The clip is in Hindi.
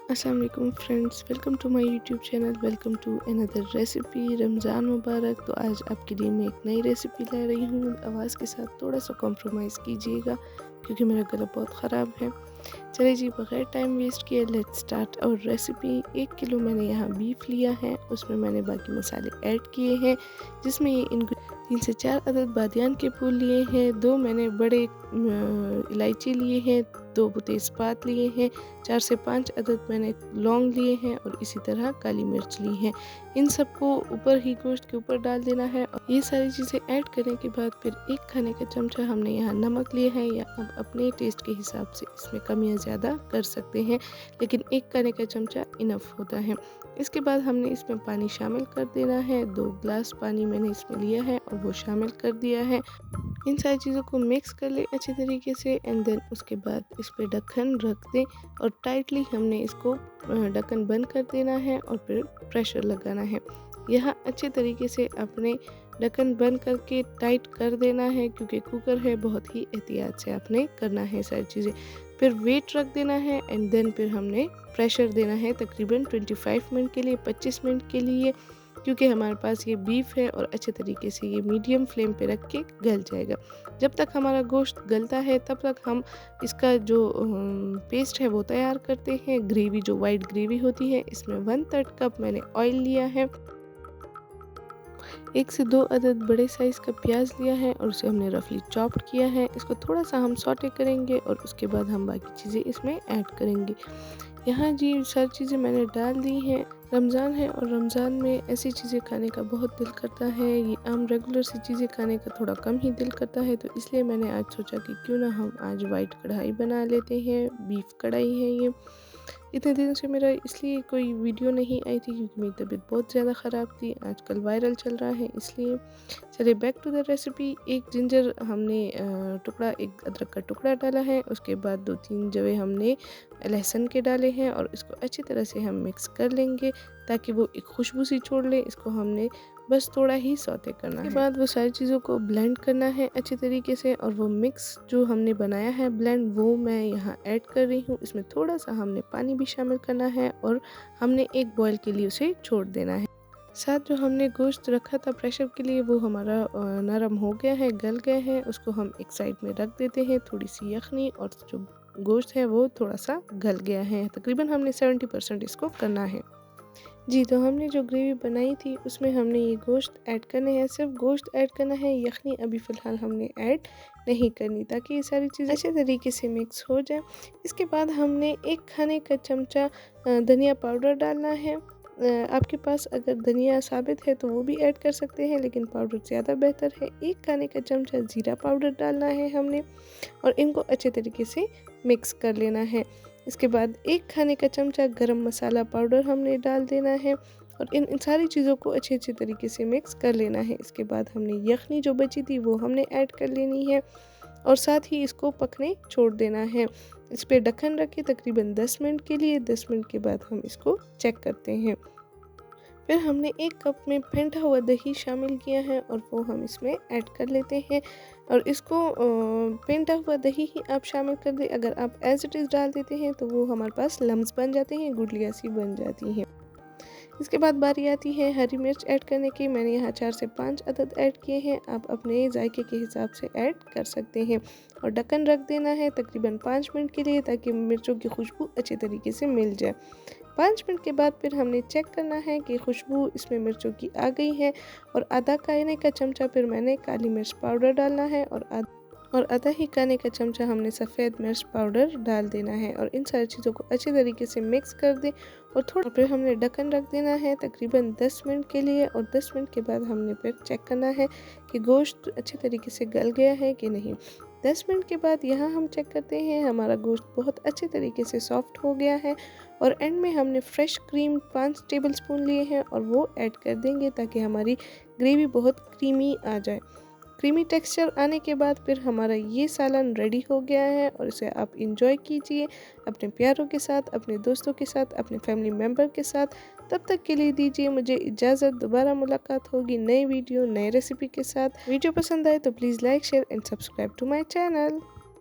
अस्सलाम वालेकुम friends, welcome to my YouTube channel. Welcome to another recipe. Ramzan मुबारक। तो आज आपके लिए मैं एक नई रेसिपी ला रही हूँ। आवाज़ के साथ थोड़ा सा कॉम्प्रोमाइज़ कीजिएगा क्योंकि मेरा गला बहुत ख़राब है। चलिए जी, बग़ैर टाइम वेस्ट किए लेट्स स्टार्ट और रेसिपी। 1 किलो मैंने यहाँ बीफ लिया है, उसमें मैंने बाकी मसाले ऐड किए हैं, जिसमें ये इनको 3 से 4 अदद बादियान के फूल लिए हैं, 2 मैंने बड़े इलायची लिए हैं, 2 तेज़पात लिए हैं, 4 से 5 अदद मैंने लौंग लिए हैं और इसी तरह काली मिर्च ली है। इन सबको ऊपर ही गोश्त के ऊपर डाल देना है और ये सारी चीज़ें ऐड करने के बाद फिर 1 खाने का चमचा हमने यहाँ नमक लिया है, या आप अपने टेस्ट के हिसाब से इसमें कमियाँ ज़्यादा कर सकते हैं, लेकिन 1 खाने का चमचा इनफ होता है। इसके बाद हमने इसमें पानी शामिल कर देना है। 2 गिलास पानी मैंने इसमें लिया है और वो शामिल कर दिया है। इन सारी चीज़ों को मिक्स कर ले अच्छे तरीके से एंड देन उसके बाद इस पे ढक्कन रख दें और टाइटली हमने इसको ढक्कन बंद कर देना है और फिर प्रेशर लगाना है। यहाँ अच्छे तरीके से अपने ढक्कन बंद करके टाइट कर देना है, क्योंकि कुकर है, बहुत ही एहतियात से आपने करना है सारी चीज़ें। फिर वेट रख देना है एंड देन फिर हमने प्रेशर देना है तकरीबन 25 मिनट के लिए, 25 मिनट के लिए, क्योंकि हमारे पास ये बीफ है और अच्छे तरीके से ये मीडियम फ्लेम पे रख के गल जाएगा। जब तक हमारा गोश्त गलता है तब तक हम इसका जो पेस्ट है वो तैयार करते हैं। ग्रेवी जो वाइट ग्रेवी होती है, इसमें 1/3 कप मैंने ऑयल लिया है, 1 से 2 अदद बड़े साइज़ का प्याज लिया है और उसे हमने रफली चॉप्ड किया है। इसको थोड़ा सा हम सौटे करेंगे और उसके बाद हम बाकी चीज़ें इसमें ऐड करेंगे। यहाँ जी सारी चीज़ें मैंने डाल दी हैं। रमज़ान है और रमज़ान में ऐसी चीज़ें खाने का बहुत दिल करता है। ये आम रेगुलर सी चीज़ें खाने का थोड़ा कम ही दिल करता है, तो इसलिए मैंने आज सोचा कि क्यों ना हम आज वाइट कढ़ाई बना लेते हैं। बीफ कढ़ाई है ये। इतने दिनों से मेरा इसलिए कोई वीडियो नहीं आई थी क्योंकि मेरी तबीयत बहुत ज़्यादा ख़राब थी। आजकल वायरल चल रहा है इसलिए। चलिए बैक टू द रेसिपी। एक जिंजर हमने टुकड़ा, एक अदरक का टुकड़ा डाला है, उसके बाद 2-3 जवे हमने लहसुन के डाले हैं और इसको अच्छी तरह से हम मिक्स कर लेंगे ताकि वो एक खुशबू सी छोड़ ले। इसको हमने बस थोड़ा ही सौते करना है। उसके बाद वो सारी चीज़ों को ब्लेंड करना है अच्छे तरीके से और वो मिक्स जो हमने बनाया है ब्लेंड, वो मैं यहाँ ऐड कर रही हूँ। इसमें थोड़ा सा हमने पानी भी शामिल करना है और हमने एक बॉयल के लिए उसे छोड़ देना है। साथ जो हमने गोश्त रखा था प्रेशर के लिए, वो हमारा नरम हो गया है, गल गया है। उसको हम एक साइड में रख देते हैं, थोड़ी सी यखनी, और जो गोश्त है वो थोड़ा सा गल गया है। तकरीबन हमने 70% इसको करना है। जी, तो हमने जो ग्रेवी बनाई थी उसमें हमने ये गोश्त ऐड करने हैं, सिर्फ गोश्त ऐड करना है, यखनी अभी फ़िलहाल हमने ऐड नहीं करनी, ताकि ये सारी चीज़ें अच्छे तरीके से मिक्स हो जाए। इसके बाद हमने 1 खाने का चमचा धनिया पाउडर डालना है। आपके पास अगर धनिया साबित है तो वो भी ऐड कर सकते हैं, लेकिन पाउडर ज़्यादा बेहतर है। 1 खाने का चमचा ज़ीरा पाउडर डालना है हमने और इनको अच्छे तरीके से मिक्स कर लेना है। इसके बाद 1 खाने का चमचा गरम मसाला पाउडर हमने डाल देना है और इन सारी चीज़ों को अच्छे तरीके से मिक्स कर लेना है। इसके बाद हमने यखनी जो बची थी वो हमने ऐड कर लेनी है और साथ ही इसको पकने छोड़ देना है। इस पे ढक्कन रखें तकरीबन 10 मिनट के लिए। 10 मिनट के बाद हम इसको चेक करते हैं। फिर हमने 1 कप में फेंटा हुआ दही शामिल किया है और वो हम इसमें ऐड कर लेते हैं और इसको फेंटा हुआ दही ही आप शामिल कर दें। अगर आप एज इट इज़ डाल देते हैं तो वो हमारे पास लम्स बन जाते हैं, गुठलियाँ सी बन जाती हैं। इसके बाद बारी आती है हरी मिर्च ऐड करने की। मैंने यहाँ 4 से 5 अदद ऐड किए हैं, आप अपने जायके के हिसाब से ऐड कर सकते हैं और ढक्कन रख देना है तकरीबन 5 मिनट के लिए, ताकि मिर्चों की खुशबू अच्छे तरीके से मिल जाए। 5 मिनट के बाद फिर हमने चेक करना है कि खुशबू इसमें मिर्चों की आ गई है और आधा खाने का चमचा फिर मैंने काली मिर्च पाउडर डालना है और आधा ही खाने का चमचा हमने सफ़ेद मिर्च पाउडर डाल देना है और इन सारी चीज़ों को अच्छे तरीके से मिक्स कर दें और थोड़ा फिर हमने ढक्कन रख देना है तकरीबन 10 मिनट के लिए और 10 मिनट के बाद हमने फिर चेक करना है कि गोश्त अच्छे तरीके से गल गया है कि नहीं। 10 मिनट के बाद यहाँ हम चेक करते हैं, हमारा गोश्त बहुत अच्छे तरीके से सॉफ्ट हो गया है और एंड में हमने फ्रेश क्रीम 5 टेबलस्पून लिए हैं और वो ऐड कर देंगे ताकि हमारी ग्रेवी बहुत क्रीमी आ जाए। क्रीमी टेक्सचर आने के बाद फिर हमारा ये सालन रेडी हो गया है और इसे आप इंजॉय कीजिए अपने प्यारों के साथ, अपने दोस्तों के साथ, अपने फैमिली मेम्बर के साथ। तब तक के लिए दीजिए मुझे इजाज़त। दोबारा मुलाकात होगी नई वीडियो, नई रेसिपी के साथ। वीडियो पसंद आए तो please like, share and subscribe to my channel.